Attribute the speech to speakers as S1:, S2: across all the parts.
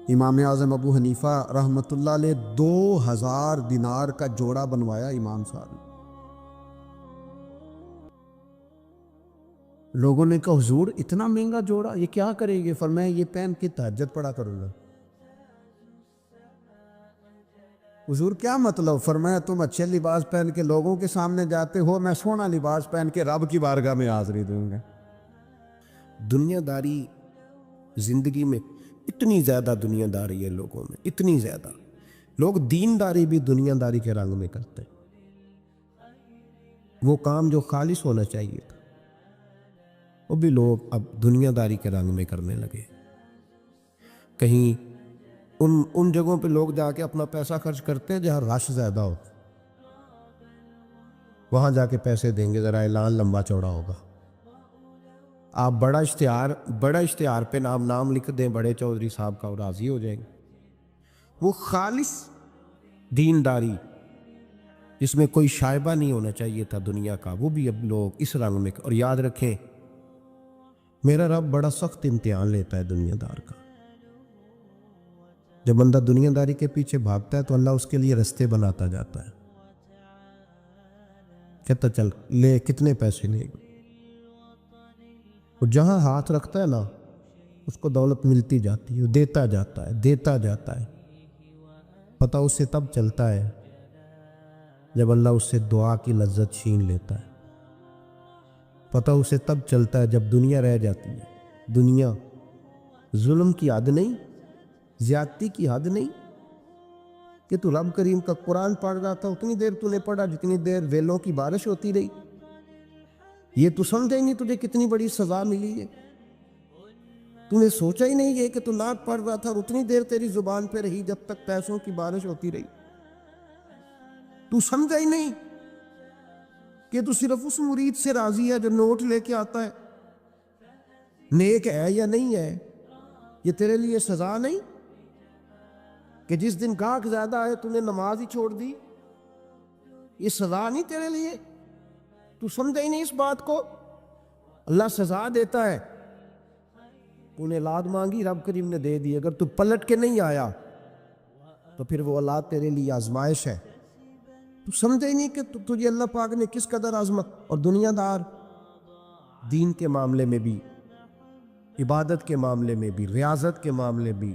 S1: امام اعظم ابو حنیفہ رحمۃ اللہ علیہ 2000 دینار کا جوڑا بنوایا امام صاحب نے۔ لوگوں نے کہا حضور اتنا مہنگا جوڑا یہ کیا کریں گے؟ فرمایا یہ پہن کے تہجد پڑھا کروں گا۔ حضور کیا مطلب؟ فرمایا تم اچھے لباس پہن کے لوگوں کے سامنے جاتے ہو، میں سونا لباس پہن کے رب کی بارگاہ میں حاضری دوں گا۔ دنیا داری زندگی میں اتنی زیادہ دنیا داری ہے لوگوں میں، اتنی زیادہ۔ لوگ دینداری بھی دنیا داری کے رنگ میں کرتے ہیں۔ وہ کام جو خالص ہونا چاہیے تھا وہ بھی لوگ اب دنیا داری کے رنگ میں کرنے لگے۔ کہیں ان جگہوں پہ لوگ جا کے اپنا پیسہ خرچ کرتے ہیں جہاں رش زیادہ ہو، وہاں جا کے پیسے دیں گے، ذرا اعلان لمبا چوڑا ہوگا۔ آپ بڑا اشتہار پہ نام لکھ دیں بڑے چودھری صاحب کا، اور راضی ہو جائیں گے۔ وہ خالص دینداری جس میں کوئی شائبہ نہیں ہونا چاہیے تھا دنیا کا، وہ بھی اب لوگ اس رنگ میں۔ اور یاد رکھیں میرا رب بڑا سخت امتحان لیتا ہے دنیا دار کا۔ جب بندہ دنیا داری کے پیچھے بھاگتا ہے تو اللہ اس کے لیے رستے بناتا جاتا ہے، کہتا چل لے، کتنے پیسے لے گا؟ وہ جہاں ہاتھ رکھتا ہے نا اس کو دولت ملتی جاتی ہے، وہ دیتا جاتا ہے۔ پتہ اسے تب چلتا ہے جب اللہ اس سے دعا کی لذت چھین لیتا ہے۔ پتہ اسے تب چلتا ہے جب دنیا رہ جاتی ہے۔ دنیا ظلم کی حد نہیں، زیادتی کی حد نہیں کہ تو رب کریم کا قرآن پڑھ رہا تھا، اتنی دیر تو نے پڑھا جتنی دیر ویلوں کی بارش ہوتی رہی۔ یہ تو سمجھا ہی نہیں تجھے کتنی بڑی سزا ملی ہے۔ تو نے سوچا ہی نہیں ہے کہ تو نعت پڑھ رہا تھا اور اتنی دیر تیری زبان پہ رہی جب تک پیسوں کی بارش ہوتی رہی۔ تو سمجھا ہی نہیں کہ تو صرف اس مرید سے راضی ہے جو نوٹ لے کے آتا ہے۔ نیک ہے یا نہیں ہے یہ تیرے لیے سزا نہیں کہ جس دن گاہک زیادہ ہے تو نے نماز ہی چھوڑ دی، یہ سزا نہیں تیرے لیے؟ تو سمجھا ہی نہیں اس بات کو۔ اللہ سزا دیتا ہے، تو نے اولاد مانگی رب کریم نے دے دی، اگر تو پلٹ کے نہیں آیا تو پھر وہ اولاد تیرے لیے آزمائش ہے۔ تو سمجھے ہی نہیں کہ تجھے اللہ پاک نے کس قدر عظمت۔ اور دنیا دار دین کے معاملے میں بھی، عبادت کے معاملے میں بھی، ریاضت کے معاملے بھی،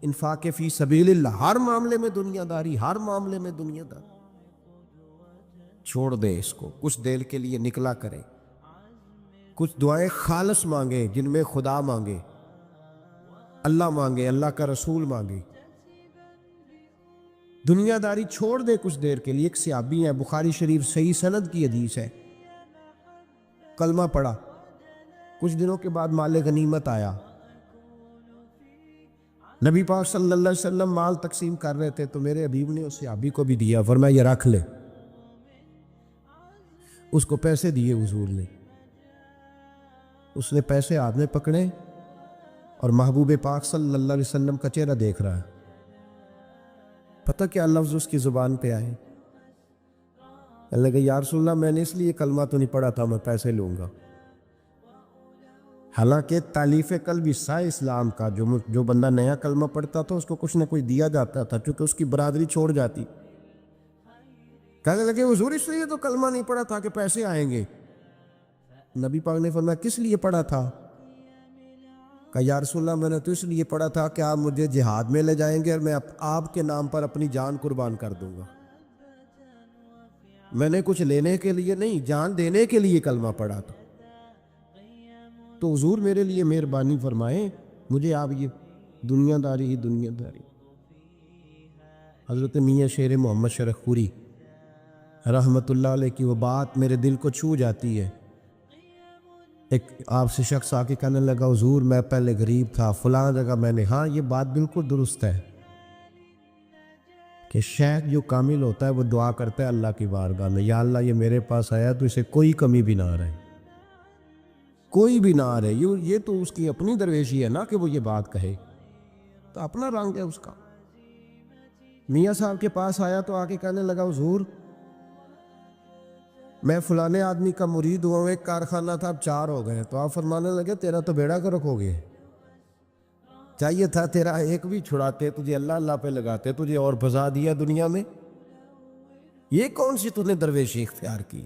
S1: انفاق فی سبیل اللہ، ہر معاملے میں دنیا داری، ہر معاملے میں دنیا داری۔ چھوڑ دے اس کو، کچھ دیر کے لیے نکلا کرے، کچھ دعائیں خالص مانگے جن میں خدا مانگے، اللہ مانگے، اللہ کا رسول مانگے۔ دنیا داری چھوڑ دے کچھ دیر کے لیے۔ ایک صحابی ہے، بخاری شریف صحیح سند کی حدیث ہے، کلمہ پڑھا، کچھ دنوں کے بعد مال غنیمت آیا، نبی پاک صلی اللہ علیہ وسلم مال تقسیم کر رہے تھے تو میرے حبیب نے اس صحابی کو بھی دیا، فرمایا یہ رکھ لے۔ اس کو پیسے دیے حضور نے، اس نے پیسے ہاتھ میں پکڑے اور محبوب پاک صلی اللہ علیہ وسلم کا چہرہ دیکھ رہا ہے۔ پتہ کیا لفظ اس کی زبان پہ آئے؟ اللہ کہ یا رسول اللہ میں نے اس لیے کلمہ تو نہیں پڑھا تھا میں پیسے لوں گا۔ حالانکہ تالیف قلب حصہ اسلام کا، جو بندہ نیا کلمہ پڑھتا تھا اس کو کچھ نہ کچھ دیا جاتا تھا، چونکہ اس کی برادری چھوڑ جاتی۔ کہنے لگے حضور اس لیے تو کلمہ نہیں پڑھا تھا کہ پیسے آئیں گے۔ نبی پاک نے فرمایا کس لیے پڑھا تھا؟ کہا یا رسول اللہ میں نے تو اس لیے پڑھا تھا کہ آپ مجھے جہاد میں لے جائیں گے اور میں آپ کے نام پر اپنی جان قربان کر دوں گا۔ میں نے کچھ لینے کے لیے نہیں، جان دینے کے لیے کلمہ پڑھا تھا۔ تو حضور میرے لیے مہربانی فرمائیں، مجھے آپ یہ دنیا داری ہی دنیا داری۔ حضرت میاں شیر محمد شرخپوری رحمت اللہ علیہ کی وہ بات میرے دل کو چھو جاتی ہے۔ ایک آپ سے شخص آ کے کہنے لگا حضور میں پہلے غریب تھا فلاں جگہ میں نے، ہاں یہ بات بالکل درست ہے کہ شیخ جو کامل ہوتا ہے وہ دعا کرتا ہے اللہ کی بارگاہ میں، یا اللہ یہ میرے پاس آیا تو اسے کوئی کمی بھی نہ رہے، کوئی بھی نہ رہے۔ یہ تو اس کی اپنی درویشی ہے نا کہ وہ یہ بات کہے، تو اپنا رنگ ہے اس کا۔ میاں صاحب کے پاس آیا تو آ کے کہنے لگا حضور میں فلانے آدمی کا مرید ہوا ہوں، ایک کارخانہ تھا اب 4 ہو گئے، تو آپ فرمانے لگے تیرا تو بیڑا گرک ہو گیا، چاہیے تھا تیرا ایک بھی چھڑاتے، تجھے اللہ اللہ پہ لگاتے، تجھے اور پھنسا دیا دنیا میں۔ یہ کون سی تو نے درویشی اختیار کی؟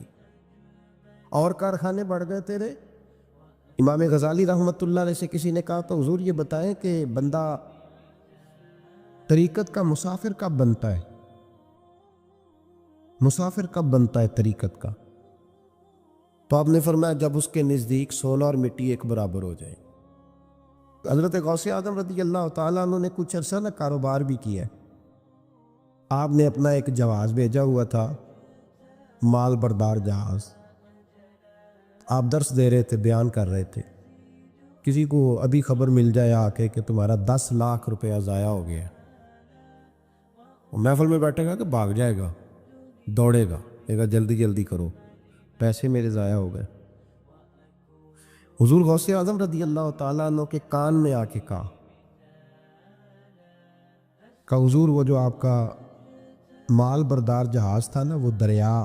S1: اور کارخانے بڑھ گئے تیرے۔ امام غزالی رحمۃ اللہ علیہ سے کسی نے کہا تو حضور یہ بتائیں کہ بندہ طریقت کا مسافر کب بنتا ہے؟ مسافر کب بنتا ہے طریقت کا؟ تو آپ نے فرمایا جب اس کے نزدیک سونا اور مٹی ایک برابر ہو جائے۔ حضرت غوث اعظم رضی اللہ تعالیٰ عنہ نے کچھ عرصہ نہ کاروبار بھی کیا ہے۔ آپ نے اپنا ایک جہاز بھیجا ہوا تھا، مال بردار جہاز۔ آپ درس دے رہے تھے، بیان کر رہے تھے، کسی کو ابھی خبر مل جائے آ کے کہ تمہارا 10 لاکھ روپیہ ضائع ہو گیا، وہ محفل میں بیٹھے گا کہ بھاگ جائے گا، دوڑے گا، کہے گا جلدی جلدی کرو، پیسے میرے ضائع ہو گئے۔ حضور غوث اعظم رضی اللہ تعالیٰ عنہ کے کان میں آ کے کہا حضور وہ جو آپ کا مال بردار جہاز تھا نا، وہ دریا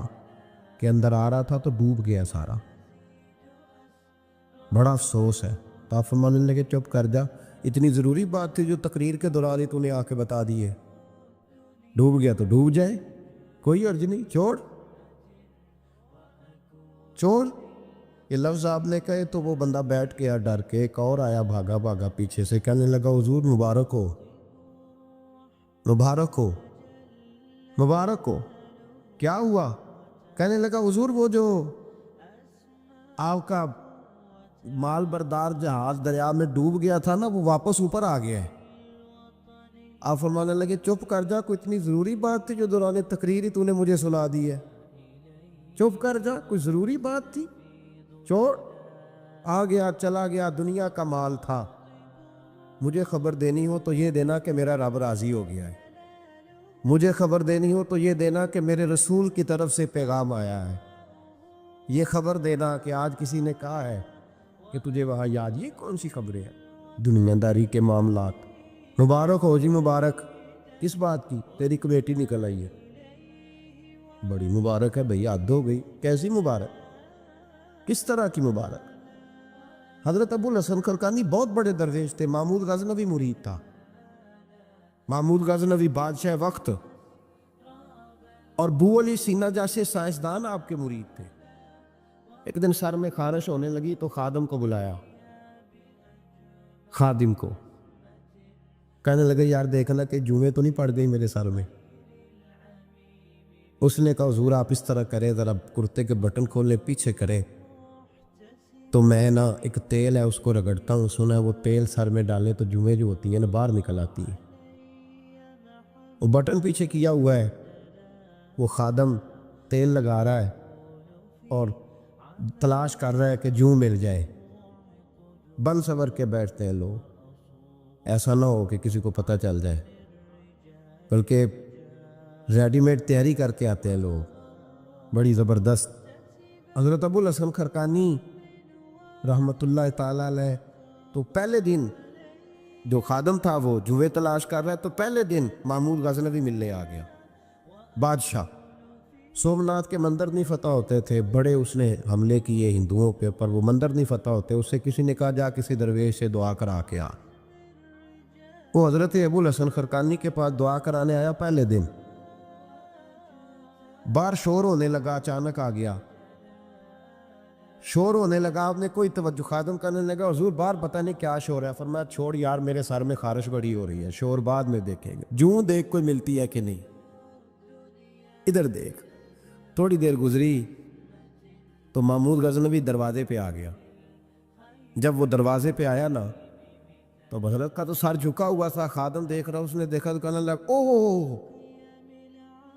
S1: کے اندر آ رہا تھا تو ڈوب گیا سارا، بڑا افسوس ہے۔ تو آپ فرمانے لگے چپ کر جا، اتنی ضروری بات تھی جو تقریر کے دوران ہی تو نے آ کے بتا دی ہے، ڈوب گیا تو ڈوب جائے، کوئی عرض نہیں، چھوڑ چھوڑ۔ یہ لفظ آپ نے کہے تو وہ بندہ بیٹھ گیا ڈر کے، ایک اور آیا بھاگا بھاگا پیچھے سے، کہنے لگا حضور مبارک ہو، مبارک ہو، مبارک ہو۔ کیا ہوا؟ کہنے لگا حضور وہ جو آپ کا مال بردار جہاز دریا میں ڈوب گیا تھا نا، وہ واپس اوپر آ گیا ہے۔ آپ فرمانے لگے چپ کر جا، کوئی اتنی ضروری بات تھی جو دوران تقریر ہی تو نے مجھے سنا دی ہے، چپ کر جا، کوئی ضروری بات تھی، چھوڑ۔ آ گیا چلا گیا، دنیا کا مال تھا، مجھے خبر دینی ہو تو یہ دینا کہ میرا رب راضی ہو گیا ہے، مجھے خبر دینی ہو تو یہ دینا کہ میرے رسول کی طرف سے پیغام آیا ہے، یہ خبر دینا کہ آج کسی نے کہا ہے کہ تجھے وہاں یاد۔ یہ کون سی خبریں ہیں؟ دنیا داری کے معاملات۔ مبارک ہو جی، مبارک۔ کس بات کی؟ تیری کمیٹی نکل آئی ہے، بڑی مبارک ہے بھئی، حد ہو گئی۔ کیسی مبارک؟ کس طرح کی مبارک؟ حضرت ابو الحسن خرقانی بہت بڑے درویش تھے، محمود غزنوی مرید تھا، محمود غزنوی بادشاہ وقت اور بو علی سینہ جیسے سائنسدان آپ کے مرید تھے۔ ایک دن سر میں خارش ہونے لگی تو خادم کو بلایا، خادم کو، کہنے لگے یار دیکھنا کہ جوئیں تو نہیں پڑ گئی میرے سر میں۔ اس نے کہا حضور آپ اس طرح کرے، ذرا کرتے کے بٹن کھولے پیچھے کرے تو میں نا ایک تیل ہے اس کو رگڑتا ہوں، سنا ہے وہ تیل سر میں ڈالیں تو جوئیں جو ہوتی ہیں نا باہر نکل آتی ہیں۔ وہ بٹن پیچھے کیا ہوا ہے، وہ خادم تیل لگا رہا ہے اور تلاش کر رہا ہے کہ جوں مل جائے۔ بن سنور کے بیٹھتے ہیں لوگ، ایسا نہ ہو کہ کسی کو پتہ چل جائے، بلکہ ریڈی میڈ تیاری کر کے آتے ہیں لوگ، بڑی زبردست۔ حضرت ابو الحسن خرقانی رحمۃ اللہ تعالیٰ علیہ تو پہلے دن جو خادم تھا وہ جوئیں تلاش کر رہا ہے، تو پہلے دن محمود غزنوی ملنے آ گیا۔ بادشاہ سومناتھ کے مندر نہیں فتح ہوتے تھے، بڑے اس نے حملے کیے ہندوؤں پہ، پر وہ مندر نہیں فتح ہوتے، اس سے کسی نے کہا جا کسی درویش سے دعا کرا کے آ۔ وہ حضرت ابو الحسن خرقانی کے پاس دعا کرانے آیا پہلے دن، باہر شور ہونے لگا، اچانک آ گیا، شور ہونے لگا، آپ نے کوئی توجہ، خادم کرنے لگا حضور باہر پتہ نہیں کیا شور ہے، فرمایا چھوڑ یار میرے سر میں خارش بڑی ہو رہی ہے، شور بعد میں دیکھیں گے، جوں دیکھ کوئی ملتی ہے کہ نہیں، ادھر دیکھ۔ تھوڑی دیر گزری تو محمود غزنوی دروازے پہ آ گیا۔ جب وہ دروازے پہ آیا نا تو حضرت کا تو سر جھکا ہوا تھا، خادم دیکھ رہا، اس نے دیکھا تو کہنے لگا اوہ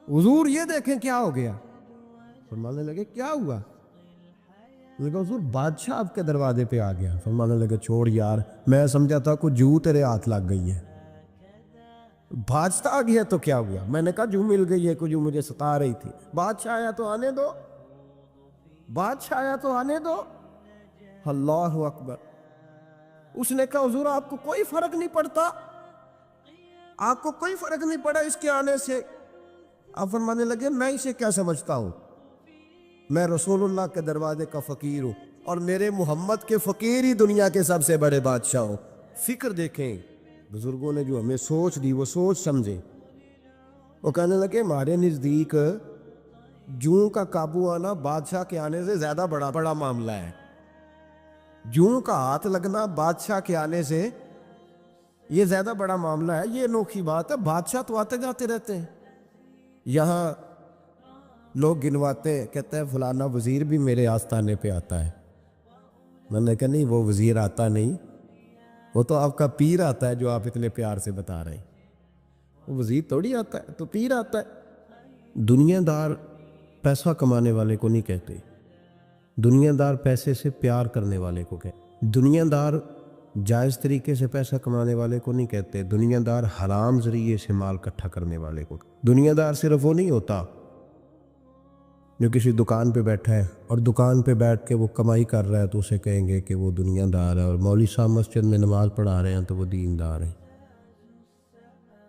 S1: حضور یہ دیکھیں کیا ہو گیا۔ فرمانے لگے کیا ہوا؟ لگا حضور بادشاہ آپ کے دروازے پہ آ گیا۔ فرمانے لگے چھوڑ یار، میں سمجھا تھا کوئی جو تیرے ہاتھ لگ گئی ہے، بادشاہ آ گیا تو کیا ہوا؟ میں نے کہا جو مل گئی ہے، کوئی جو مجھے ستا رہی تھی، بادشاہ آیا تو آنے دو، بادشاہ آیا تو آنے دو۔ اللہ اکبر۔ اس نے کہا حضور آپ کو کوئی فرق نہیں پڑتا، آپ کو کوئی فرق نہیں پڑا اس کے آنے سے؟ آپ فرمانے لگے میں اسے کیا سمجھتا ہوں، میں رسول اللہ کے دروازے کا فقیر ہوں، اور میرے محمد کے فقیر ہی دنیا کے سب سے بڑے بادشاہ ہوں۔ فکر دیکھیں، بزرگوں نے جو ہمیں سوچ دی وہ سوچ سمجھے. وہ کہنے لگے ہمارے نزدیک جوں کا قابو آنا بادشاہ کے آنے سے زیادہ بڑا معاملہ ہے. جوں کا ہاتھ لگنا بادشاہ کے آنے سے یہ زیادہ بڑا معاملہ ہے. یہ انوکھی بات ہے. بادشاہ تو آتے جاتے رہتے ہیں. یہاں لوگ گنواتے ہیں, کہتے ہیں فلانا وزیر بھی میرے آستانے پہ آتا ہے. میں نے کہا نہیں, وہ وزیر آتا نہیں, وہ تو آپ کا پیر آتا ہے جو آپ اتنے پیار سے بتا رہے ہیں. وہ وزیر تھوڑی آتا ہے, تو پیر آتا ہے. دنیا دار پیسہ کمانے والے کو نہیں کہتے, دنیا دار پیسے سے پیار کرنے والے کو کہتے. دنیا دار جائز طریقے سے پیسہ کمانے والے کو نہیں کہتے, دنیا دار حرام ذریعے سے مال اکٹھا کرنے والے کو. دنیا دار صرف وہ نہیں ہوتا جو کسی دکان پہ بیٹھا ہے اور دکان پہ بیٹھ کے وہ کمائی کر رہا ہے تو اسے کہیں گے کہ وہ دنیا دار ہے, اور مولوی صاحب مسجد میں نماز پڑھا رہے ہیں تو وہ دیندار ہیں.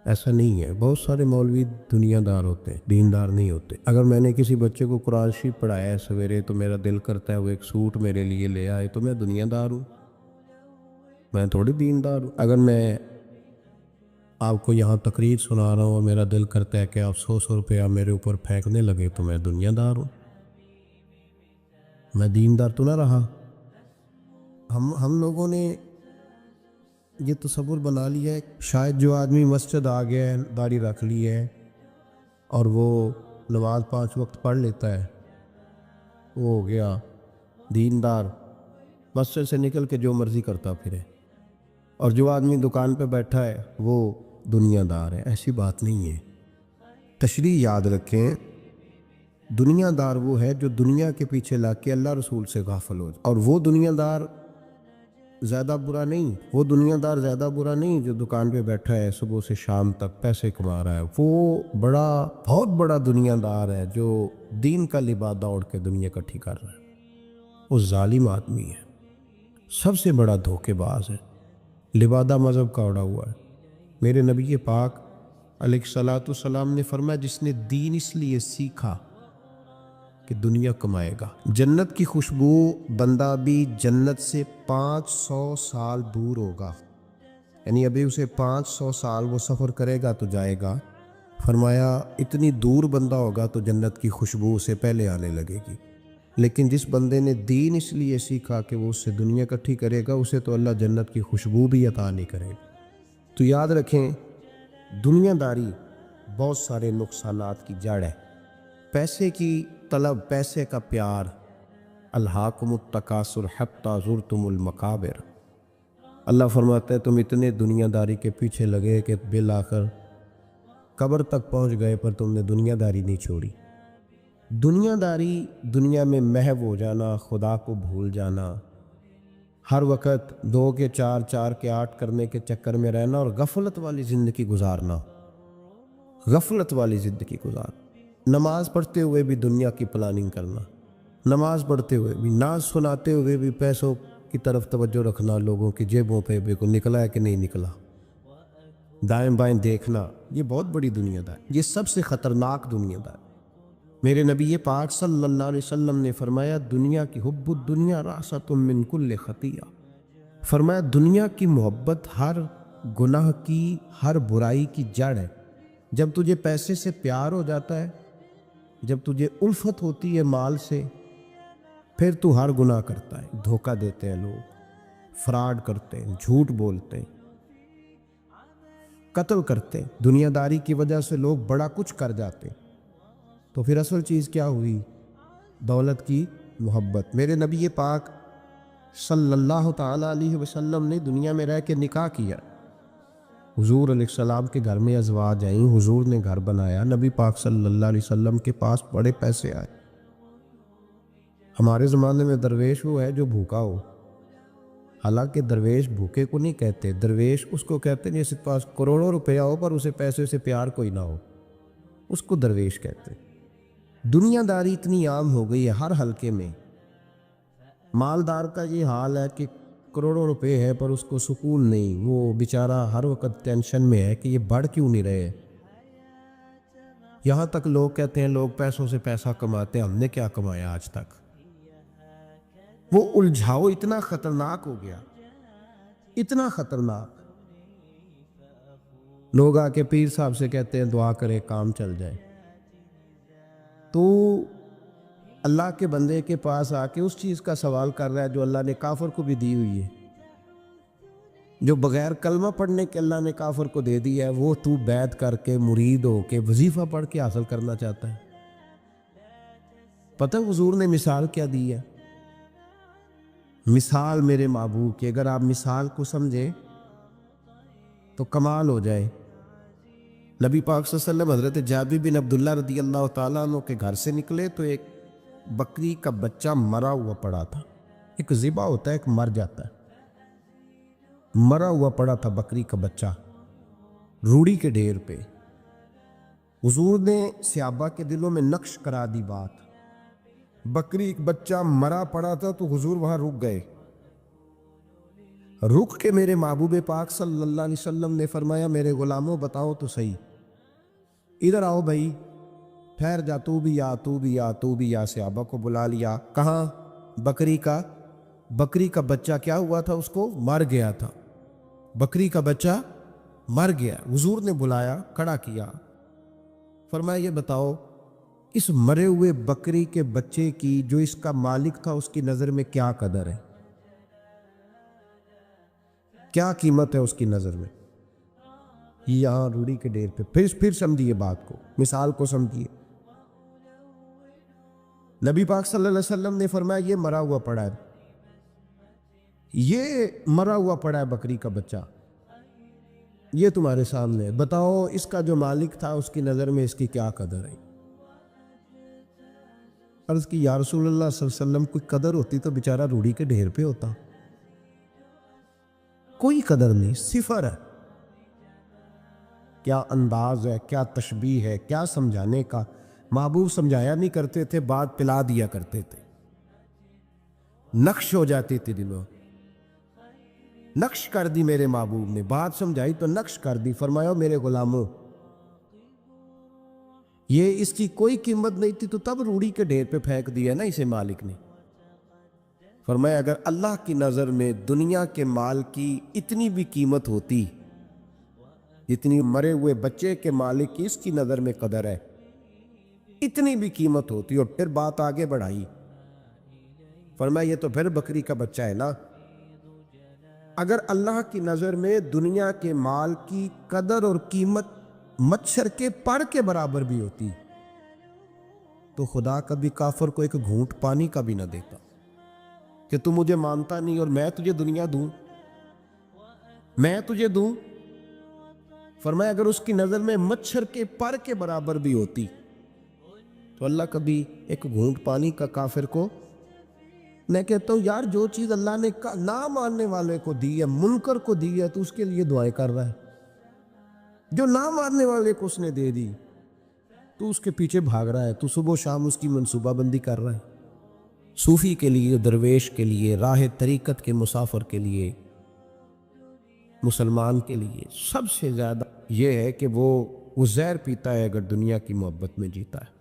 S1: ایسا نہیں ہے. بہت سارے مولوی دنیا دار ہوتے ہیں, دیندار نہیں ہوتے. اگر میں نے کسی بچے کو قرآن شریف پڑھایا ہے سویرے تو میرا دل کرتا ہے وہ ایک سوٹ میرے لیے لے آئے تو میں دنیا دار ہوں, میں تھوڑی دیندار ہوں. اگر میں آپ کو یہاں تقریر سنا رہا ہوں اور میرا دل کرتا ہے کہ آپ 100 روپیہ میرے اوپر پھینکنے لگے تو میں دنیا دار ہوں, میں دیندار تو نہ رہا. ہم لوگوں نے یہ تصور بنا لیا ہے شاید جو آدمی مسجد آ گیا ہے, داڑھی رکھ لی ہے اور وہ نماز 5 وقت پڑھ لیتا ہے, وہ ہو گیا دیندار, مسجد سے نکل کے جو مرضی کرتا پھرے. اور جو آدمی دکان پہ بیٹھا ہے وہ دنیا دار ہے. ایسی بات نہیں ہے. تشریح یاد رکھیں, دنیا دار وہ ہے جو دنیا کے پیچھے لگ کے اللہ رسول سے غافل ہو جائے. اور وہ دنیا دار زیادہ برا نہیں, وہ دنیا دار زیادہ برا نہیں جو دکان پہ بیٹھا ہے صبح سے شام تک پیسے کما رہا ہے. وہ بہت بڑا دنیا دار ہے جو دین کا لبادہ اوڑھ کے دنیا اکٹھی کر رہا ہے. وہ ظالم آدمی ہے, سب سے بڑا دھوکے باز ہے, لبادہ مذہب کا اوڑھا ہوا ہے. میرے نبی پاک علیہ الصلوۃ والسلام نے فرمایا جس نے دین اس لیے سیکھا کہ دنیا کمائے گا. جنت کی خوشبو بندہ بھی جنت سے 500 سال دور ہوگا, یعنی ابھی اسے 500 سال وہ سفر کرے گا تو جائے گا. فرمایا اتنی دور بندہ ہوگا تو جنت کی خوشبو اسے پہلے آنے لگے گی. لیکن جس بندے نے دین اس لیے سیکھا کہ وہ اس سے دنیا اکٹھی کرے گا, اسے تو اللہ جنت کی خوشبو بھی عطا نہیں کرے گا. تو یاد رکھیں دنیا داری بہت سارے نقصانات کی جڑ ہے. پیسے کی طلب, پیسے کا پیار, الہاکم التکاثر حتی زرتم المقابر. اللہ فرماتا ہے تم اتنے دنیا داری کے پیچھے لگے کہ بالآخر قبر تک پہنچ گئے پر تم نے دنیا داری نہیں چھوڑی. دنیا داری دنیا میں محو ہو جانا, خدا کو بھول جانا, ہر وقت 2 کے 4, 4 کے 8 کرنے کے چکر میں رہنا اور غفلت والی زندگی گزارنا, غفلت والی زندگی گزارنا. نماز پڑھتے ہوئے بھی دنیا کی پلاننگ کرنا, نماز پڑھتے ہوئے بھی, ناز سناتے ہوئے بھی پیسوں کی طرف توجہ رکھنا, لوگوں کی جیبوں پہ بھی کو نکلا ہے کہ نہیں نکلا, دائیں بائیں دیکھنا. یہ بہت بڑی دنیا دار, یہ سب سے خطرناک دنیا دار. میرے نبی پاک صلی اللہ علیہ وسلم نے فرمایا دنیا کی حب الدنیا رأست من کل خطیہ. فرمایا دنیا کی محبت ہر گناہ کی, ہر برائی کی جڑ ہے. جب تجھے پیسے سے پیار ہو جاتا ہے, جب تجھے الفت ہوتی ہے مال سے, پھر تو ہر گناہ کرتا ہے. دھوکہ دیتے ہیں لوگ, فراڈ کرتے ہیں, جھوٹ بولتے ہیں, قتل کرتے ہیں. دنیا داری کی وجہ سے لوگ بڑا کچھ کر جاتے ہیں. تو پھر اصل چیز کیا ہوئی؟ دولت کی محبت. میرے نبی پاک صلی اللہ تعالیٰ علیہ وسلم نے دنیا میں رہ کے نکاح کیا. حضور علیہ السلام کے گھر میں ازواج آئیں, حضور نے گھر بنایا. نبی پاک صلی اللہ علیہ وسلم کے پاس بڑے پیسے آئے. ہمارے زمانے میں درویش وہ ہے جو بھوکا ہو, حالانکہ درویش بھوکے کو نہیں کہتے, درویش اس کو کہتے ہیں جس کے پاس کروڑوں روپیہ ہو پر اسے پیسے سے پیار کوئی نہ ہو, اس کو درویش کہتے. دنیا داری اتنی عام ہو گئی ہے ہر حلقے میں. مالدار کا یہ حال ہے کہ کروڑوں روپے ہے پر اس کو سکون نہیں, وہ بیچارہ ہر وقت ٹینشن میں ہے کہ یہ بڑھ کیوں نہیں رہے. یہاں تک لوگ کہتے ہیں لوگ پیسوں سے پیسہ کماتے ہیں, ہم نے کیا کمایا آج تک. وہ الجھاؤ اتنا خطرناک ہو گیا, اتنا خطرناک. لوگ آ کے پیر صاحب سے کہتے ہیں دعا کرے کام چل جائے، تو اللہ کے بندے کے پاس آ کے اس چیز کا سوال کر رہا ہے جو اللہ نے کافر کو بھی دی ہوئی ہے، جو بغیر کلمہ پڑھنے کے اللہ نے کافر کو دے دی ہے، وہ تو بیعت کر کے مرید ہو کے وظیفہ پڑھ کے حاصل کرنا چاہتا ہے۔ پتہ حضور نے مثال کیا دی ہے؟ مثال میرے محبوب کی، اگر آپ مثال کو سمجھیں تو کمال ہو جائے۔ نبی پاک صلی اللہ علیہ وسلم حضرت جابر بن عبداللہ رضی اللہ تعالیٰ عنہ کے گھر سے نکلے تو ایک بکری کا بچہ مرا ہوا پڑا تھا۔ ایک ذبح ہوتا ہے، ایک مر جاتا ہے، مرا ہوا پڑا تھا بکری کا بچہ روڑی کے ڈھیر پہ۔ حضور نے صحابہ کے دلوں میں نقش کرا دی بات، بکری ایک بچہ مرا پڑا تھا تو حضور وہاں رک گئے۔ رک کے میرے محبوب پاک صلی اللہ علیہ وسلم نے فرمایا میرے غلاموں بتاؤ تو صحیح، ادھر آؤ بھائی، ٹھہر جا، تو بھی آ، تو بھی آ، تو بھی آ۔ صحابہ کو بلا لیا، کہاں؟ بکری کا بچہ کیا ہوا تھا؟ اس کو مر گیا تھا، بکری کا بچہ مر گیا۔ حضور نے بلایا، کھڑا کیا، فرمایا یہ بتاؤ اس مرے ہوئے بکری کے بچے کی جو اس کا مالک تھا اس کی نظر میں کیا قدر ہے، کیا قیمت ہے اس کی نظر میں؟ یہاں روڑی کے ڈیر پہ پھر سمجھیے بات کو، مثال کو سمجھیے۔ نبی پاک صلی اللہ علیہ وسلم نے فرمایا یہ مرا ہوا پڑا ہے، یہ مرا ہوا پڑا ہے بکری کا بچہ، یہ تمہارے سامنے ہے، بتاؤ اس کا جو مالک تھا اس کی نظر میں اس کی کیا قدر ہے؟ عرض کی یا رسول اللہ صلی اللہ علیہ وسلم کوئی قدر ہوتی تو بیچارہ روڑی کے ڈھیر پہ ہوتا، کوئی قدر نہیں، صفر ہے۔ کیا انداز ہے، کیا تشبیہ ہے، کیا سمجھانے کا۔ محبوب سمجھایا نہیں کرتے تھے، بات پلا دیا کرتے تھے، نقش ہو جاتی تھی دلوں، نقش کر دی میرے محبوب نے، بات سمجھائی تو نقش کر دی۔ فرمایا میرے غلاموں یہ اس کی کوئی قیمت نہیں تھی تو تب روڑی کے ڈھیر پہ پھینک دیا نا اسے مالک نے۔ فرمایا اگر اللہ کی نظر میں دنیا کے مال کی اتنی بھی قیمت ہوتی جتنی مرے ہوئے بچے کے مالک کی اس کی نظر میں قدر ہے، اتنی بھی قیمت ہوتی، اور پھر بات آگے بڑھائی، فرمایا یہ تو پھر بکری کا بچہ ہے نا، اگر اللہ کی نظر میں دنیا کے مال کی قدر اور قیمت مچھر کے پر کے برابر بھی ہوتی تو خدا کبھی کافر کو ایک گھونٹ پانی کا بھی نہ دیتا کہ تو مجھے مانتا نہیں اور میں تجھے دنیا دوں، میں تجھے دوں۔ فرمایا اگر اس کی نظر میں مچھر کے پر کے برابر بھی ہوتی تو اللہ کبھی ایک گھونٹ پانی کا کافر کو۔ میں کہتا ہوں یار جو چیز اللہ نے نہ ماننے والے کو دی ہے، منکر کو دی ہے، تو اس کے لیے دعائیں کر رہا ہے، جو نہ ماننے والے کو اس نے دے دی تو اس کے پیچھے بھاگ رہا ہے، تو صبح و شام اس کی منصوبہ بندی کر رہا ہے۔ صوفی کے لیے، درویش کے لیے، راہ طریقت کے مسافر کے لیے، مسلمان کے لیے سب سے زیادہ یہ ہے کہ وہ زہر پیتا ہے اگر دنیا کی محبت میں جیتا ہے۔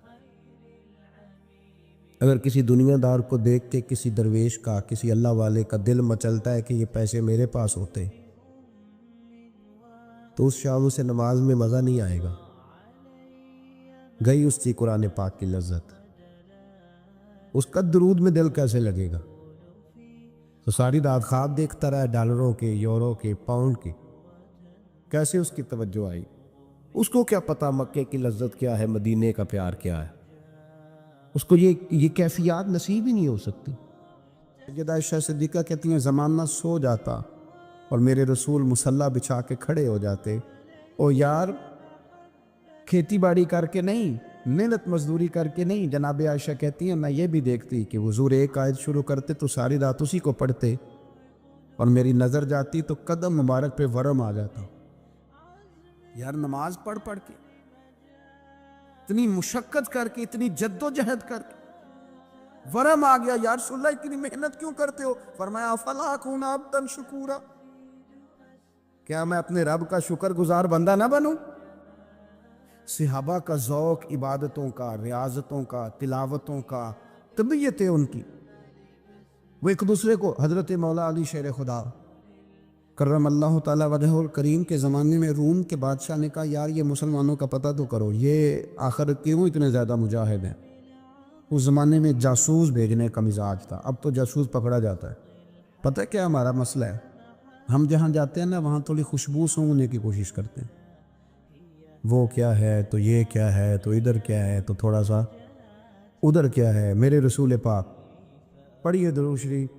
S1: اگر کسی دنیا دار کو دیکھ کے کسی درویش کا، کسی اللہ والے کا دل مچلتا ہے کہ یہ پیسے میرے پاس ہوتے تو اس شام اسے نماز میں مزہ نہیں آئے گا، گئی اس کی قرآن پاک کی لذت، اس کا درود میں دل کیسے لگے گا؟ تو ساری رات خواب دیکھتا رہا ڈالروں کے، یورو کے، پاؤنڈ کے، کیسے اس کی توجہ آئی؟ اس کو کیا پتا مکے کی لذت کیا ہے، مدینے کا پیار کیا ہے؟ اس کو یہ کیفیات نصیب ہی نہیں ہو سکتی۔ سیدہ عائشہ صدیقہ کہتی ہیں زمانہ سو جاتا اور میرے رسول مصلی بچھا کے کھڑے ہو جاتے، او یار کھیتی باڑی کر کے نہیں، محنت مزدوری کر کے نہیں۔ جناب عائشہ کہتی ہیں میں یہ بھی دیکھتی کہ حضور ایک آیت شروع کرتے تو ساری رات اسی کو پڑھتے، اور میری نظر جاتی تو قدم مبارک پہ ورم آ جاتا۔ یار نماز پڑھ کے، اتنی مشقت کر کے، اتنی جد و جہد کر کے ورم آ گیا، یا رسول اللہ اتنی محنت کیوں کرتے ہو؟ فرمایا افلا اکون عبدا شکورا، کیا میں اپنے رب کا شکر گزار بندہ نہ بنوں؟ صحابہ کا ذوق عبادتوں کا، ریاضتوں کا، تلاوتوں کا، طبیعت ہے ان کی، وہ ایک دوسرے کو، حضرت مولا علی شیر خدا
S2: کرم اللہ تعالیٰ وجہ الکریم کے زمانے میں روم کے بادشاہ نے کہا یار یہ مسلمانوں کا پتہ تو کرو، یہ آخر کیوں اتنے زیادہ مجاہد ہیں۔ اس زمانے میں جاسوس بھیجنے کا مزاج تھا، اب تو جاسوس پکڑا جاتا ہے۔ پتہ ہے کیا ہمارا مسئلہ ہے؟ ہم جہاں جاتے ہیں نا وہاں تھوڑی خوشبو سونگنے کی کوشش کرتے ہیں، وہ کیا ہے تو یہ کیا ہے تو ادھر کیا ہے تو تھوڑا سا ادھر کیا ہے۔ میرے رسول پاک پڑھیے درود شریف،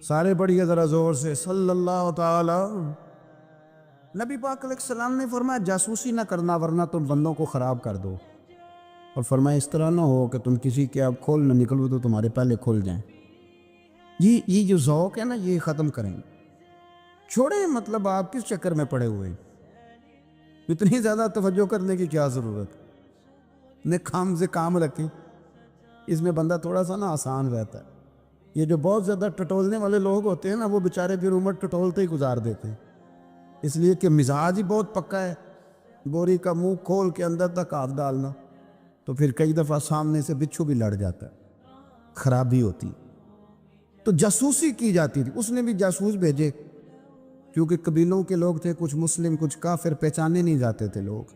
S2: سارے پڑھیے ذرا زور سے، صلی اللہ تعالی۔ نبی پاک علیہ السلام نے فرمایا جاسوسی نہ کرنا ورنہ تم بندوں کو خراب کر دو، اور فرمایا اس طرح نہ ہو کہ تم کسی کے اب کھول نہ نکلو تو تمہارے پہلے کھل جائیں۔ یہ جو ذوق ہے نا یہ ختم کریں، چھوڑیں، مطلب آپ کس چکر میں پڑے ہوئے ہیں؟ اتنی زیادہ توجہ کرنے کی کیا ضرورت؟ نے کام سے کام رکھیں، اس میں بندہ تھوڑا سا نا آسان رہتا ہے۔ یہ جو بہت زیادہ ٹٹولنے والے لوگ ہوتے ہیں نا وہ بیچارے پھر عمر ٹٹولتے ہی گزار دیتے ہیں، اس لیے کہ مزاج ہی بہت پکا ہے۔ بوری کا منہ کھول کے اندر تک ہاتھ ڈالنا، تو پھر کئی دفعہ سامنے سے بچھو بھی لڑ جاتا ہے، خرابی ہوتی۔ تو جاسوسی کی جاتی تھی، اس نے بھی جاسوس بھیجے، کیونکہ قبیلوں کے لوگ تھے، کچھ مسلم کچھ کافر، پہچانے نہیں جاتے تھے لوگ،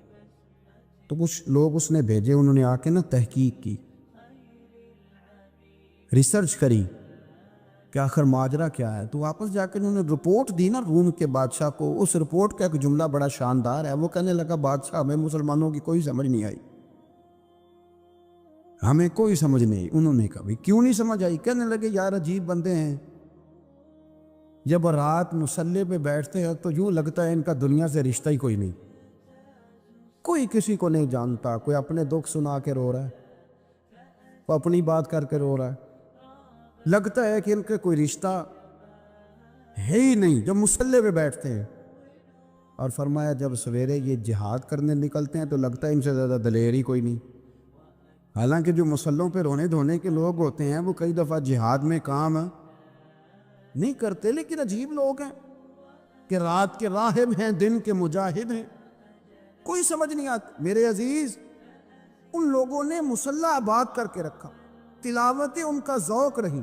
S2: تو کچھ لوگ اس نے بھیجے، انہوں نے آ کے نا تحقیق کی، ریسرچ کری کہ آخر ماجرا کیا ہے۔ تو واپس جا کے انہوں نے رپورٹ دی نا روم کے بادشاہ کو۔ اس رپورٹ کا ایک جملہ بڑا شاندار ہے، وہ کہنے لگا بادشاہ ہمیں مسلمانوں کی کوئی سمجھ نہیں آئی، ہمیں کوئی سمجھ نہیں آئی۔ انہوں نے کہا بھئی کیوں نہیں سمجھ آئی؟ کہنے لگے یار عجیب بندے ہیں، جب رات مصلی پہ بیٹھتے ہیں تو یوں لگتا ہے ان کا دنیا سے رشتہ ہی کوئی نہیں، کوئی کسی کو نہیں جانتا، کوئی اپنے دکھ سنا کے رو رہا ہے، کوئی اپنی بات کر کے رو رہا ہے، لگتا ہے کہ ان کے کوئی رشتہ ہے ہی نہیں جب مصلی پہ بیٹھتے ہیں۔ اور فرمایا جب سویرے یہ جہاد کرنے نکلتے ہیں تو لگتا ہے ان سے زیادہ دلیر ہی کوئی نہیں۔ حالانکہ جو مسلوں پہ رونے دھونے کے لوگ ہوتے ہیں وہ کئی دفعہ جہاد میں کام نہیں کرتے، لیکن عجیب لوگ ہیں کہ رات کے راہب ہیں، دن کے مجاہد ہیں، کوئی سمجھ نہیں آتی۔ میرے عزیز، ان لوگوں نے مصلی آباد کر کے رکھا، تلاوتیں ان کا ذوق رہی،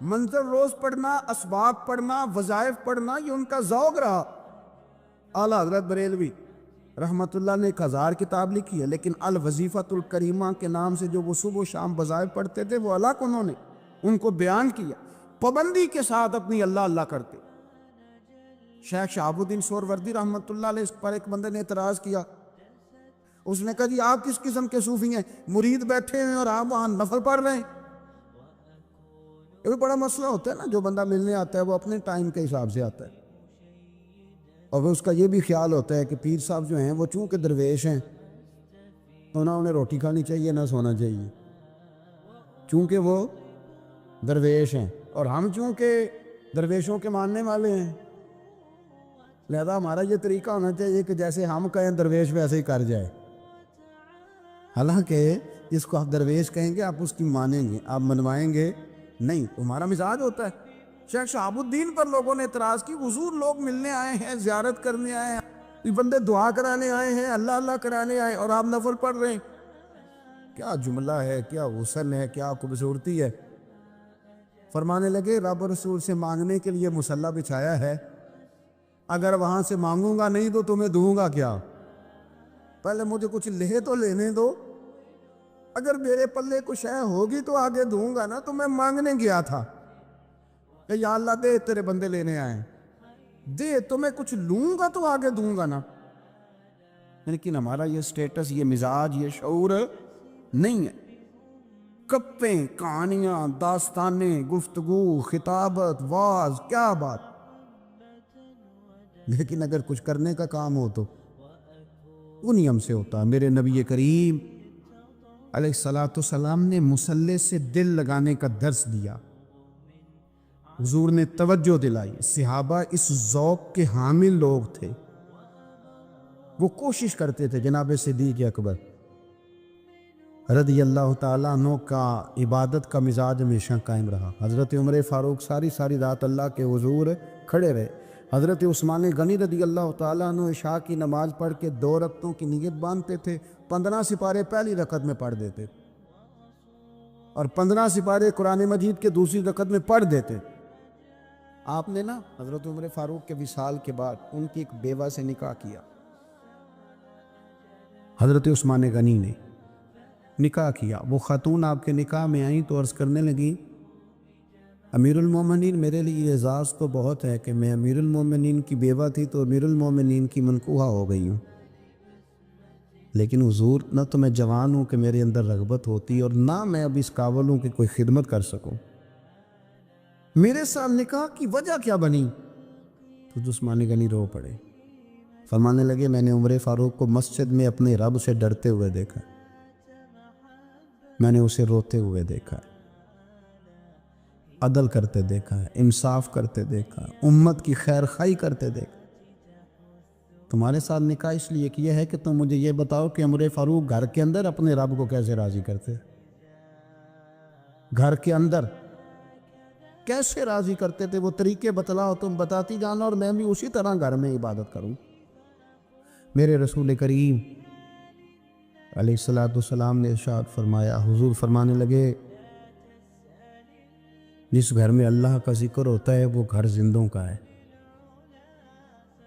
S2: منظر روز پڑھنا، اسباق پڑھنا، وظائف پڑھنا، یہ ان کا ذوق رہا۔ اعلیٰ حضرت بریلوی رحمت اللہ نے 1000 کتاب لکھی ہے، لیکن الوظیفۃ الکریمہ کے نام سے جو وہ صبح و شام وظائف پڑھتے تھے وہ الگ انہوں نے ان کو بیان کیا، پابندی کے ساتھ اپنی اللہ اللہ کرتے۔ شیخ شہاب الدین سہروردی رحمت اللہ علیہ پر ایک بندے نے اعتراض کیا، اس نے کہا جی آپ کس قسم کے صوفی ہیں، مرید بیٹھے ہیں اور آپ وہاں نفل پڑھ رہے ہیں؟ یہ بھی بڑا مسئلہ ہوتا ہے نا، جو بندہ ملنے آتا ہے وہ اپنے ٹائم کے حساب سے آتا ہے، اور اس کا یہ بھی خیال ہوتا ہے کہ پیر صاحب جو ہیں وہ چونکہ درویش ہیں تو نہ انہیں روٹی کھانی چاہیے نہ سونا چاہیے، چونکہ وہ درویش ہیں، اور ہم چونکہ درویشوں کے ماننے والے ہیں، لہذا ہمارا یہ طریقہ ہونا چاہیے کہ جیسے ہم کہیں درویش ویسے ہی کر جائے۔ حالانکہ جس کو آپ درویش کہیں گے آپ اس کی مانیں گے، آپ منوائیں گے نہیں، تمہارا مزاج ہوتا ہے۔ شیخ شہاب الدین پر لوگوں نے اعتراض کی، حضور لوگ ملنے آئے ہیں، زیارت کرنے آئے ہیں، یہ بندے دعا کرانے آئے ہیں، اللہ اللہ کرانے آئے، اور آپ نفل پڑھ رہے ہیں، کیا جملہ ہے، کیا حسن ہے، کیا خوبصورتی ہے۔ فرمانے لگے رب رسول سے مانگنے کے لیے مصلی بچھایا ہے، اگر وہاں سے مانگوں گا نہیں تو تمہیں دوں گا کیا؟ پہلے مجھے کچھ لے تو لینے دو، اگر میرے پلے کچھ ہے ہوگی تو آگے دوں گا نا، تو میں مانگنے گیا تھا کہ یا اللہ دے، تیرے بندے لینے آئے دے، تو میں کچھ لوں گا تو آگے دوں گا نا۔ لیکن ہمارا یہ سٹیٹس، یہ مزاج، یہ شعور نہیں ہے۔ گپیں، کہانیاں، داستانیں، گفتگو، خطابت، واز، کیا بات، لیکن اگر کچھ کرنے کا کام ہو تو وہ نہیں ہم سے ہوتا۔ میرے نبی کریم علیہ السلام نے مصلی سے دل لگانے کا درس دیا، حضور نے توجہ دلائی، صحابہ اس ذوق کے حامل لوگ تھے، وہ کوشش کرتے تھے۔ جناب صدیق اکبر رضی اللہ تعالیٰ عنہ کا عبادت کا مزاج ہمیشہ قائم رہا۔ حضرت عمر فاروق ساری رات اللہ کے حضور کھڑے رہے۔ حضرت عثمان غنی رضی اللہ تعالیٰ عنہ عشاء کی نماز پڑھ کے 2 رکعتوں کی نیت باندھتے تھے، 15 سپارے پہلی رکعت میں پڑھ دیتے اور 15 سپارے قرآن مجید کے دوسری رکعت میں پڑھ دیتے۔ آپ نے نا حضرت عمر فاروق کے وصال کے بعد ان کی ایک بیوہ سے نکاح کیا، حضرت عثمان غنی نے نکاح کیا۔ وہ خاتون آپ کے نکاح میں آئیں تو عرض کرنے لگی امیر المومنین میرے لیے اعزاز تو بہت ہے کہ میں امیر المومنین کی بیوہ تھی تو امیر المومنین کی منکوحہ ہو گئی ہوں، لیکن حضور نہ تو میں جوان ہوں کہ میرے اندر رغبت ہوتی اور نہ میں اب اس قابل ہوں کہ کوئی خدمت کر سکوں، میرے ساتھ نکاح کی وجہ کیا بنی؟ تو عثمان غنی رو پڑے، فرمانے لگے میں نے عمر فاروق کو مسجد میں اپنے رب سے ڈرتے ہوئے دیکھا، میں نے اسے روتے ہوئے دیکھا، عدل کرتے دیکھا ہے، انصاف کرتے دیکھا، امت کی خیر خواہی کرتے دیکھا۔ تمہارے ساتھ نکاح اس لیے کیا ہے کہ تم مجھے یہ بتاؤ کہ عمر فاروق گھر کے اندر اپنے رب کو کیسے راضی کرتے، گھر کے اندر کیسے راضی کرتے تھے، وہ طریقے بتلاؤ، تم بتاتی جانا اور میں بھی اسی طرح گھر میں عبادت کروں۔ میرے رسول کریم علیہ السلام نے ارشاد فرمایا، حضور فرمانے لگے جس گھر میں اللہ کا ذکر ہوتا ہے وہ گھر زندوں کا ہے،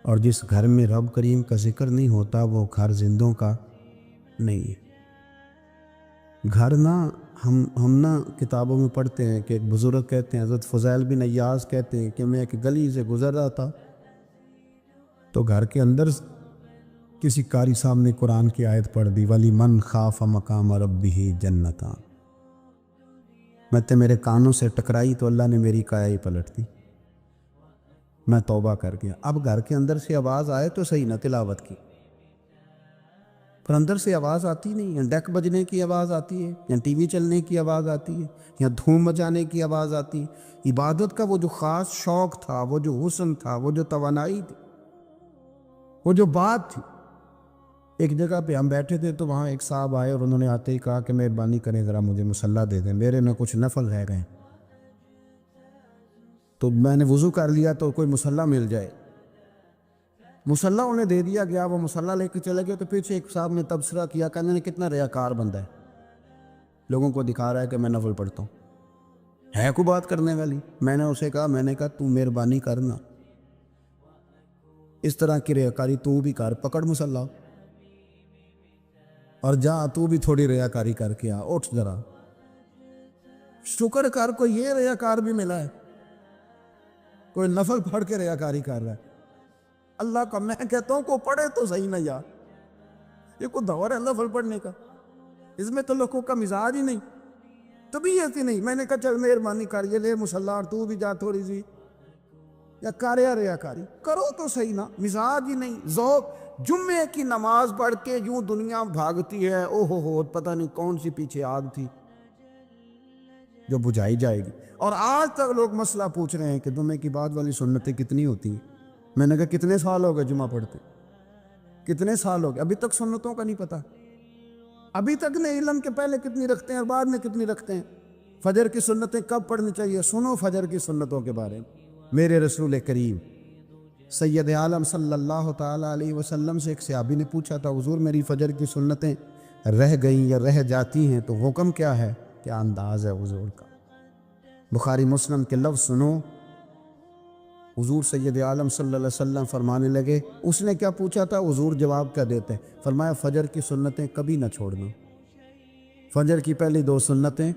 S2: اور جس گھر میں رب کریم کا ذکر نہیں ہوتا وہ گھر زندوں کا نہیں ہے۔ گھر نا ہم نا کتابوں میں پڑھتے ہیں کہ ایک بزرگ کہتے ہیں، حضرت فضیل بن ایاز کہتے ہیں کہ میں ایک گلی سے گزر رہا تھا تو گھر کے اندر کسی قاری صاحب نے قرآن کی آیت پڑھ دی، ولی من خاف مقام ربہ جنتان، میں تے میرے کانوں سے ٹکرائی تو اللہ نے میری کایا ہی پلٹ دی، میں توبہ کر گیا۔ اب گھر کے اندر سے آواز آئے تو صحیح نہ تلاوت کی، پر اندر سے آواز آتی نہیں ہے، ڈیک بجنے کی آواز آتی ہے یا ٹی وی چلنے کی آواز آتی ہے یا دھوم مچانے کی آواز آتی ہے۔ عبادت کا وہ جو خاص شوق تھا، وہ جو حسن تھا، وہ جو توانائی تھی، وہ جو بات تھی۔ ایک جگہ پہ ہم بیٹھے تھے تو وہاں ایک صاحب آئے اور انہوں نے آتے ہی کہا کہ مہربانی کریں ذرا مجھے مصلی دے دیں، میرے میں کچھ نفل رہ گئے۔ تو میں نے وضو کر لیا تو کوئی مصلی مل جائے، مصلی انہیں دے دیا گیا، وہ مصلی لے کے چلے گئے تو پیچھے ایک صاحب نے تبصرہ کیا، کہنے نے کتنا ریاکار بندہ ہے، لوگوں کو دکھا رہا ہے کہ میں نفل پڑھتا ہوں، ہے کوئی بات کرنے والی؟ میں نے اسے کہا، میں نے کہا تو مہربانی کرنا، اس طرح کی ریاکاری تو بھی کر، پکڑ مصلی اور جا تو بھی تھوڑی ریاکاری کر کے آ، اٹھ ذرا شکر کر، کوئی یہ ریاکار بھی ملا ہے، کوئی نفل پڑھ کے ریاکاری کر رہا ہے۔ اللہ کا میں کہتا ہوں کو پڑھے تو صحیح نہ یار، یہ کوئی دور ہے نفل پڑھنے کا؟ اس میں تو لوگوں کا مزاج ہی نہیں، طبیعت ہی نہیں۔ میں نے کہا چل مہربانی کر یہ لے مصلی اور تو بھی جا تھوڑی سی، یا کاریا ریاکاری کرو تو صحیح نا، مزاج ہی نہیں، ذوق۔ جمعے کی نماز پڑھ کے یوں دنیا بھاگتی ہے، او ہو پتہ نہیں کون سی پیچھے آگ تھی جو بجھائی جائے گی، اور آج تک لوگ مسئلہ پوچھ رہے ہیں کہ جمعے کی بعد والی سنتیں کتنی ہوتی ہیں۔ میں نے کہا کتنے سال ہو گئے جمعہ پڑھتے، کتنے سال ہو گئے، ابھی تک سنتوں کا نہیں پتہ، ابھی تک نے علم کے پہلے کتنی رکھتے ہیں اور بعد میں کتنی رکھتے ہیں۔ فجر کی سنتیں کب پڑھنی چاہیے، سنو فجر کی سنتوں کے بارے میں۔ میرے رسول کریم سید عالم صلی اللہ تعالیٰ علیہ وسلم سے ایک صحابی نے پوچھا تھا، حضور میری فجر کی سنتیں رہ گئیں یا رہ جاتی ہیں تو حکم کیا ہے؟ کیا انداز ہے حضور کا؟ بخاری مسلم کے لفظ سنو، حضور سید عالم صلی اللہ علیہ وسلم فرمانے لگے، اس نے کیا پوچھا تھا، حضور جواب کیا دیتے ہیں؟ فرمایا فجر کی سنتیں کبھی نہ چھوڑنا، فجر کی پہلی 2 سنتیں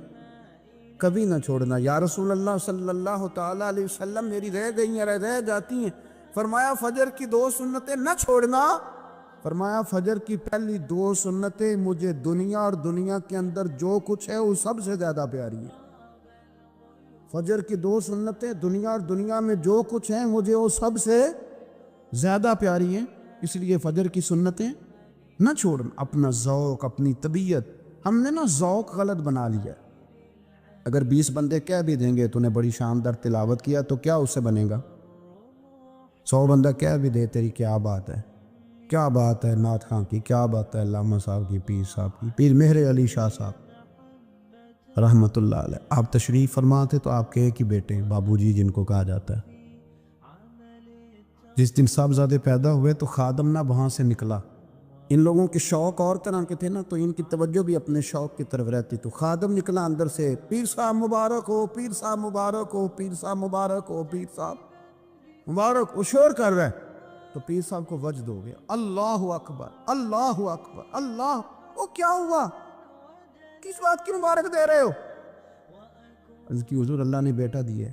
S2: کبھی نہ چھوڑنا۔ یا رسول اللہ صلی اللہ تعالیٰ علیہ وسلم میری رہ گئی ہیں، رہ جاتی ہیں۔ فرمایا فجر کی 2 سنتیں نہ چھوڑنا، فرمایا فجر کی پہلی 2 سنتیں مجھے دنیا اور دنیا کے اندر جو کچھ ہے وہ سب سے زیادہ پیاری ہے۔ فجر کی 2 سنتیں دنیا اور دنیا میں جو کچھ ہیں مجھے وہ سب سے زیادہ پیاری ہیں، اس لیے فجر کی سنتیں نہ چھوڑنا۔ اپنا ذوق، اپنی طبیعت، ہم نے نا ذوق غلط بنا لیا۔ اگر 20 بندے کہہ بھی دیں گے تو نے بڑی شاندار تلاوت کیا تو کیا اس سے بنے گا؟ 100 بندہ کہہ بھی دے تیری کیا بات ہے، کیا بات ہے نعت خاں کی، کیا بات ہے علامہ صاحب کی، پیر صاحب کی، پیر مہر علی شاہ صاحب رحمۃ اللہ علیہ۔ آپ تشریف فرما تھے تو آپ کے ایک ہی بیٹے بابو جی جن کو کہا جاتا ہے، جس دن صاحبزادے پیدا ہوئے تو خادم نہ وہاں سے نکلا۔ ان لوگوں کے شوق اور طرح کے تھے نا، تو ان کی توجہ بھی اپنے شوق کی طرف رہتی، تو خادم نکلا اندر سے، پیر صاحب مبارک ہو، پیر صاحب مبارک ہو، پیر صاحب مبارک ہو، پیر صاحب۔ مبارک، وہ شور کر رہا ہے تو پیر صاحب کو وجد ہو گیا، اللہ اکبر اللہ اکبر اللہ، وہ کیا ہوا، کس بات کی مبارک دے رہے ہو؟ عرض کی حضور اللہ نے بیٹا دیا ہے۔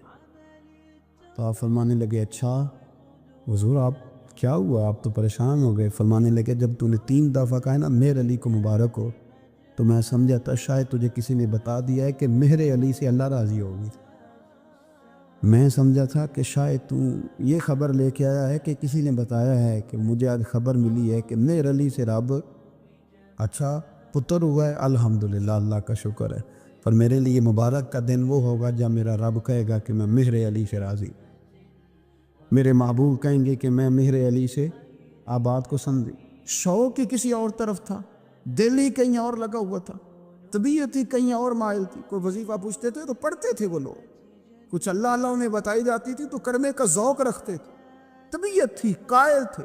S2: تو آپ فرمانے لگے اچھا حضور آپ کیا ہوا، آپ تو پریشان ہو گئے۔ فرمانے لگے جب تو نے 3 دفعہ کہا ہے نا مہر علی کو مبارک ہو، تو میں سمجھا تھا شاید تجھے کسی نے بتا دیا ہے کہ مہر علی سے اللہ راضی ہوگی۔ میں سمجھا تھا کہ شاید تو یہ خبر لے کے آیا ہے کہ کسی نے بتایا ہے کہ مجھے آج خبر ملی ہے کہ مہر علی سے رب اچھا پتر ہوا ہے، الحمدللہ اللہ کا شکر ہے، پر میرے لیے مبارک کا دن وہ ہوگا جب میرا رب کہے گا کہ میں مہر علی سے راضی، میرے محبوب کہیں گے کہ میں مہر علی سے آپ بات کو سمجھی۔ شوق ہی کسی اور طرف تھا، دل ہی کہیں اور لگا ہوا تھا، طبیعت ہی کہیں اور مائل تھی۔ کوئی وظیفہ پوچھتے تھے تو پڑھتے تھے وہ لوگ، کچھ اللہ اللہ انہیں بتائی جاتی تھی تو کرنے کا ذوق رکھتے تھے، طبیعت تھی، قائل تھے۔